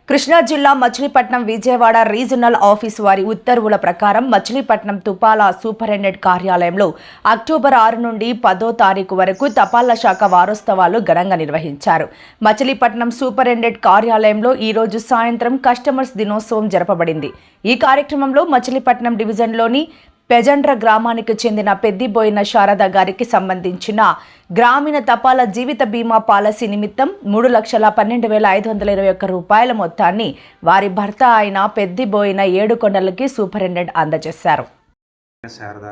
కృష్ణా జిల్లా Machilipatnam Vijayawada regional office వారి ఉత్తర్వుల ప్రకారం మచిలీపట్నం తపాలా సూపరింటెండెంట్ కార్యాలయంలో అక్టోబర్ 6 నుండి 10వ తారీఖు వరకు తపాలా శాఖ వారోత్సవాలు ఘనంగా నిర్వహించారు. మచిలీపట్నం సూపరింటెండెంట్ కార్యాలయంలో ఈ రోజు సాయంత్రం కస్టమర్స్ దినోత్సవం జరపబడింది. ఈ కార్యక్రమంలో మచిలీపట్నం డివిజన్లోని పెజండ్ర గ్రామానికి చెందిన పెద్దిబోయిన శారద గారికి సంబంధించిన గ్రామీణ తపాలా జీవిత బీమా పాలసీ నిమిత్తం 3,12,521 రూపాయల మొత్తాన్ని వారి భర్త అయిన పెద్దిబోయిన ఏడుకొండలకి సూపరింటెండెంట్ అందజేశారు. శారద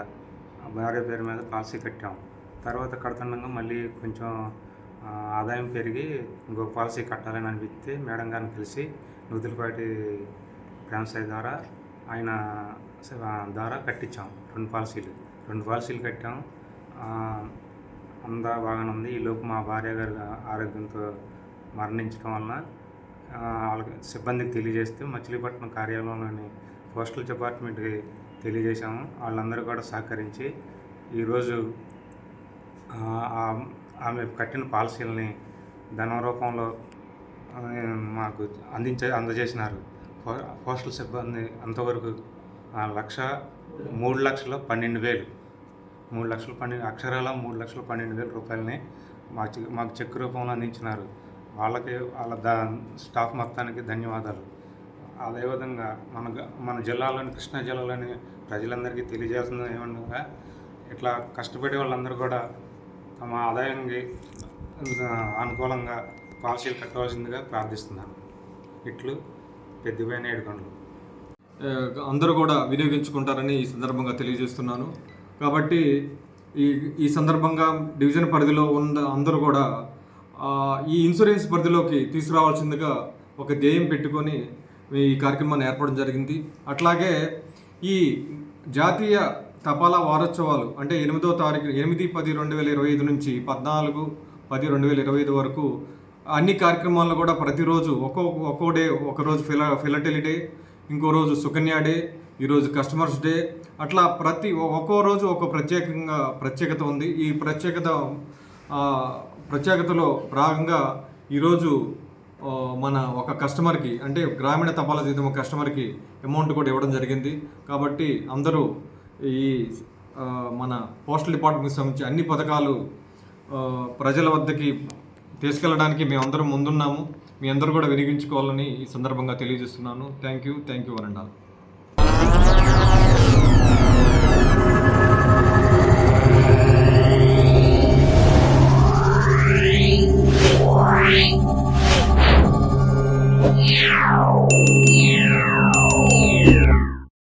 భార్య పేరు మీద పాలసీ కట్టాం. తర్వాత కడుతుండగా మళ్ళీ కొంచెం ఆదాయం పెరిగి ఇంకొక పాలసీ కట్టాలని అనిపిస్తే మేడం గారిని కలిసి నుదులపాటి గ్రామసాయి ద్వారా ఆయన ద్వారా కట్టించాం. రెండు పాలసీలు కట్టాం. అంతా బాగానే ఉంది. ఈలోపు మా భార్య గారు ఆరోగ్యంతో మరణించడం వలన వాళ్ళకి సిబ్బందికి తెలియజేస్తే మచిలీపట్నం కార్యాలయంలోని పోస్టల్ డిపార్ట్మెంట్కి తెలియజేశాము. వాళ్ళందరూ కూడా సహకరించి ఈరోజు ఆమె కట్టిన పాలసీలని ధనం రూపంలో మాకు అందజేసినారు. పోస్టల్ సిబ్బంది అంతవరకు 3,12,000 అక్షరాల 3,12,000 రూపాయలని మాకు చెక్ రూపంలో అందించినారు. వాళ్ళ స్టాఫ్ మొత్తానికి ధన్యవాదాలు. అదేవిధంగా మన జిల్లాలోని కృష్ణా జిల్లాలోని ప్రజలందరికీ తెలియజేస్తుంది ఏమనగా ఇట్లా కష్టపడే వాళ్ళందరూ కూడా తమ ఆదాయానికి అనుకూలంగా పాలసీలు కట్టవలసిందిగా ప్రార్థిస్తున్నాను. ఇట్లు పెద్దిబోయిన ఏడుకొండలు. అందరూ కూడా వినియోగించుకుంటారని ఈ సందర్భంగా తెలియజేస్తున్నాను. కాబట్టి ఈ సందర్భంగా డివిజన్ పరిధిలో ఉన్న అందరూ కూడా ఈ ఇన్సూరెన్స్ పరిధిలోకి తీసుకురావాల్సిందిగా ఒక ధ్యేయం పెట్టుకొని ఈ కార్యక్రమాన్ని ఏర్పడడం జరిగింది. అట్లాగే ఈ జాతీయ తపాలా వారోత్సవాలు అంటే 8వ తారీఖు 8/10/2025 నుంచి 14/10/2025 వరకు అన్ని కార్యక్రమాల్లో కూడా ప్రతిరోజు ఒక్కో డే, ఒకరోజు ఫిలటెలీ డే, ఇంకో రోజు సుకన్య డే, ఈరోజు కస్టమర్స్ డే, అట్లా ఒక్కో రోజు ఒక ప్రత్యేకత ఉంది. ఈ ప్రత్యేకతలో భాగంగా ఈరోజు మన ఒక కస్టమర్కి అంటే గ్రామీణ తపాలా జీతం కస్టమర్కి అమౌంట్ కూడా ఇవ్వడం జరిగింది. కాబట్టి అందరూ ఈ మన పోస్టల్ డిపార్ట్మెంట్కి సంబంధించి అన్ని పథకాలు ప్రజల వద్దకి తీసుకెళ్ళడానికి మేమందరం ముందున్నాము. మీ అందరూ కూడా వినియోగించుకోవాలని ఈ సందర్భంగా తెలియజేస్తున్నాను. థ్యాంక్ యూ వరండాల్. Yeah.